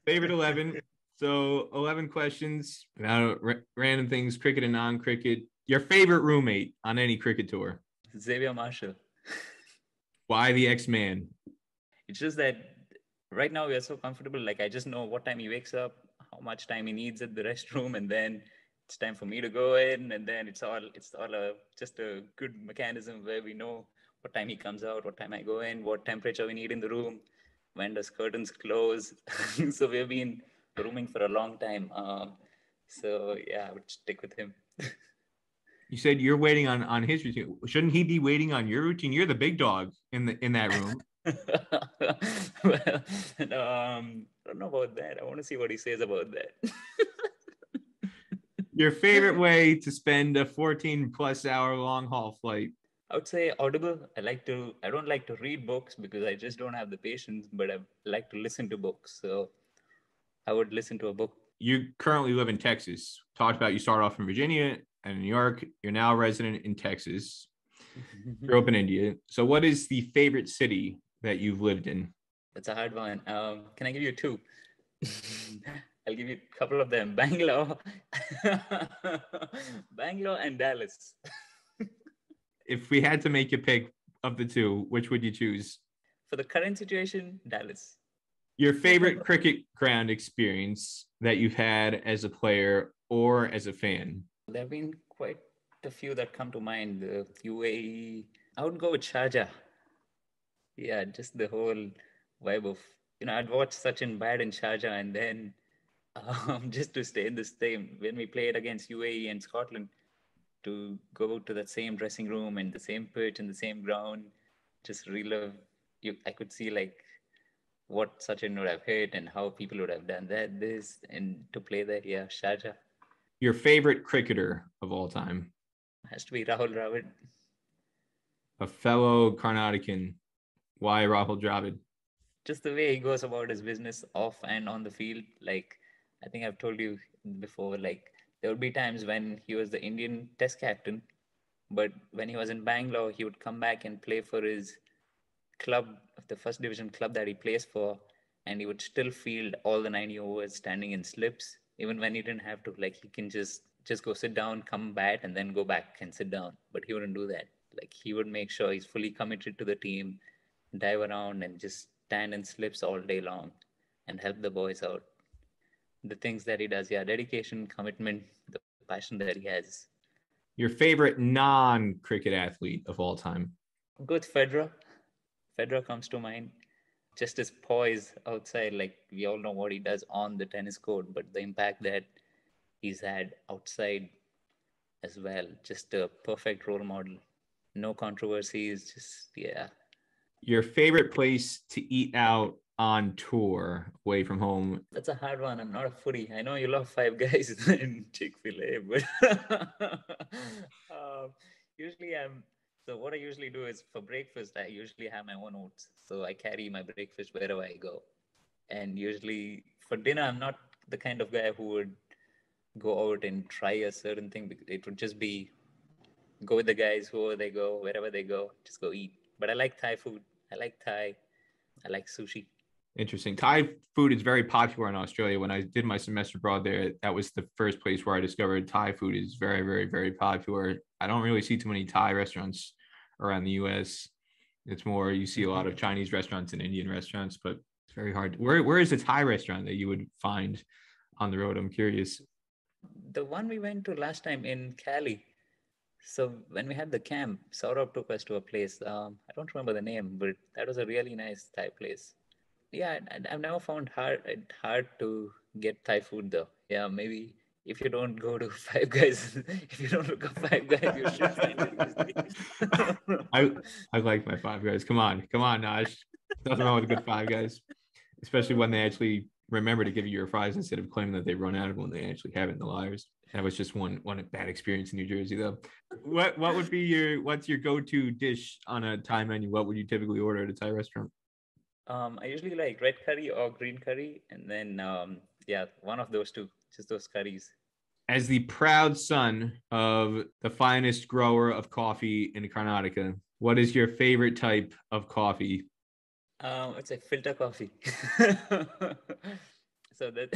Favorite 11. So 11 questions about random things, cricket and non-cricket. Your favorite roommate on any cricket tour? Xavier Marshall. Why the X-Man? It's just that right now we are so comfortable. Like I just know what time he wakes up, how much time he needs at the restroom, and then it's time for me to go in, and then it's all just a good mechanism where we know what time he comes out, what time I go in, what temperature we need in the room, when does curtains close. So we've been rooming for a long time. So yeah, I would stick with him. You said you're waiting on his routine. Shouldn't he be waiting on your routine? You're the big dog in that room. Well, I don't know about that. I want to see what he says about that. Your favorite way to spend a 14 plus hour long haul flight? I would say Audible. I don't like to read books because I just don't have the patience, but I like to listen to books. So I would listen to a book. You currently live in Texas. Talked about you started off in Virginia and New York. You're now a resident in Texas. Grew up in India. So what is the favorite city that you've lived in? That's a hard one. Can I give you two? I'll give you a couple of them. Bangalore, Bangalore and Dallas. If we had to make a pick of the two, which would you choose? For the current situation, Dallas. Your favorite cricket ground experience that you've had as a player or as a fan? There have been quite a few that come to mind. The UAE. I would go with Sharjah. Yeah, just the whole vibe of, I'd watch Sachin bat in Sharjah, and then just to stay in the same, when we played against UAE and Scotland, to go to that same dressing room and the same pitch and the same ground, just relive. I could see like what Sachin would have hit and how people would have done that, this, and to play there. Yeah, Sharjah. Your favorite cricketer of all time? Has to be Rahul Dravid. A fellow Karnataka. Why Rahul Dravid? Just the way he goes about his business off and on the field. Like, I think I've told you before, like, there would be times when he was the Indian test captain, but when he was in Bangalore, he would come back and play for his club, the first division club that he plays for, and he would still field all the 90 overs standing in slips, even when he didn't have to. Like, he can just go sit down, come bat, and then go back and sit down. But he wouldn't do that. Like, he would make sure he's fully committed to the team, dive around and just stand in slips all day long and help the boys out. The things that he does, yeah, dedication, commitment, the passion that he has. Your favorite non-cricket athlete of all time? Good Federer. Federer comes to mind. Just his poise outside, like we all know what he does on the tennis court, but the impact that he's had outside as well. Just a perfect role model. No controversies, just, yeah. Your favorite place to eat out on tour away from home? That's a hard one. I'm not a foodie. I know you love Five Guys and Chick-fil-A, but usually so what I usually do is for breakfast, I usually have my own oats. So I carry my breakfast wherever I go. And usually for dinner, I'm not the kind of guy who would go out and try a certain thing. It would just be go with the guys, wherever they go, wherever they go, just go eat. But I like Thai food. I like Thai. I like sushi. Interesting. Thai food is very popular in Australia. When I did my semester abroad there, that was the first place where I discovered Thai food is very, very, very popular. I don't really see too many Thai restaurants around the US. It's more, you see a lot of Chinese restaurants and Indian restaurants, but it's very hard. Where is the Thai restaurant that you would find on the road? I'm curious. The one we went to last time in Cali. So when we had the camp, Saurabh took us to a place. I don't remember the name, but that was a really nice Thai place. Yeah, I've never found it hard to get Thai food though. Yeah, maybe if you don't go to Five Guys, if you don't look up Five Guys, you should find it easily. I like my Five Guys. Come on, Nash. Nothing wrong with a good Five Guys, especially when they actually remember to give you your fries instead of claiming that they run out of when they actually haven't. The liars. That was just one bad experience in New Jersey, though. What would be what's your go-to dish on a Thai menu? What would you typically order at a Thai restaurant? I usually like red curry or green curry, and then one of those two, just those curries. As the proud son of the finest grower of coffee in Karnataka, what is your favorite type of coffee? It's a filter coffee. So that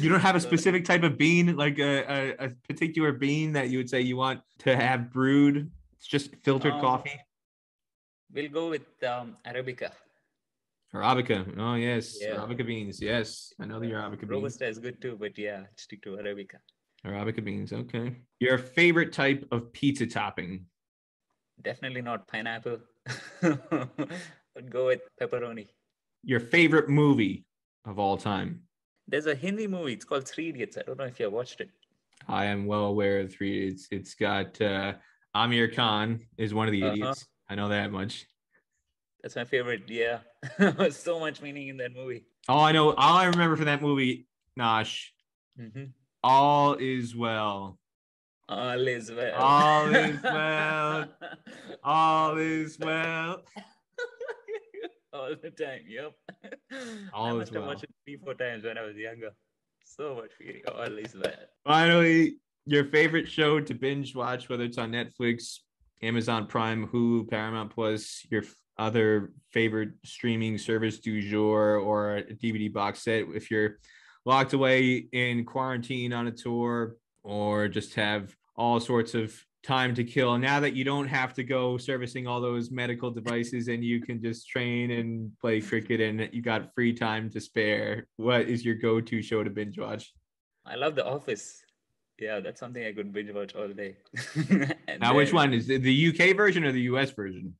You don't have a so that, specific type of bean, like a particular bean that you would say you want to have brewed. It's just filtered um coffee. we'll go with Arabica. Arabica. Oh yes, Yeah. Arabica beans. Yes, I know the Arabica beans. Robusta is good too, but yeah, stick to Arabica. Arabica beans. Okay. Your favorite type of pizza topping? Definitely not pineapple. Would go with pepperoni. Your favorite movie of all time? There's a Hindi movie. It's called Three Idiots. I don't know if you have watched it. I am well aware of three. It's got Amir Khan is one of the Uh-huh. idiots. I know that much. That's my favorite. Yeah. So much meaning in that movie. All I remember from that movie, Nosh, Mm-hmm. all is well. All is well. All is well. All is well. All the time. Yep. I All is must have well. watched it 3, 4 times when I was younger. So much feeling. All is well. Finally, your favorite show to binge watch, whether it's on Netflix, Amazon Prime, Hulu, Paramount Plus, your other favorite streaming service du jour, or a DVD box set if you're locked away in quarantine on a tour, or just have all sorts of time to kill now that you don't have to go servicing all those medical devices and you can just train and play cricket and you got free time to spare. What is your go-to show to binge watch? I love The Office. Yeah, that's something I could binge watch all day. And Now, which then one is the UK version or the US version?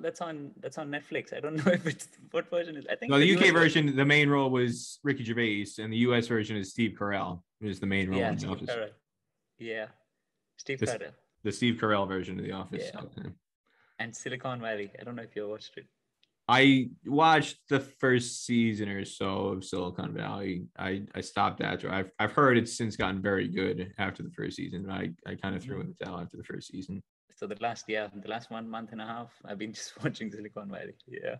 that's on Netflix. I don't know if it's what version is. I think No, the the UK US version, the main role was Ricky Gervais, and the US version is Steve Carell, who is the main role Yeah, in The Steve Office. Carell. Yeah, Steve The, Carell. the Steve Carell version of The Office. Yeah, Okay. and Silicon Valley. I don't know if you watched it. I watched the first season or so of Silicon Valley. I stopped after. I've heard it's since gotten very good after the first season. I kind of threw in the towel after the first season. So the last 1 month and a half, I've been just watching Silicon Valley. Yeah.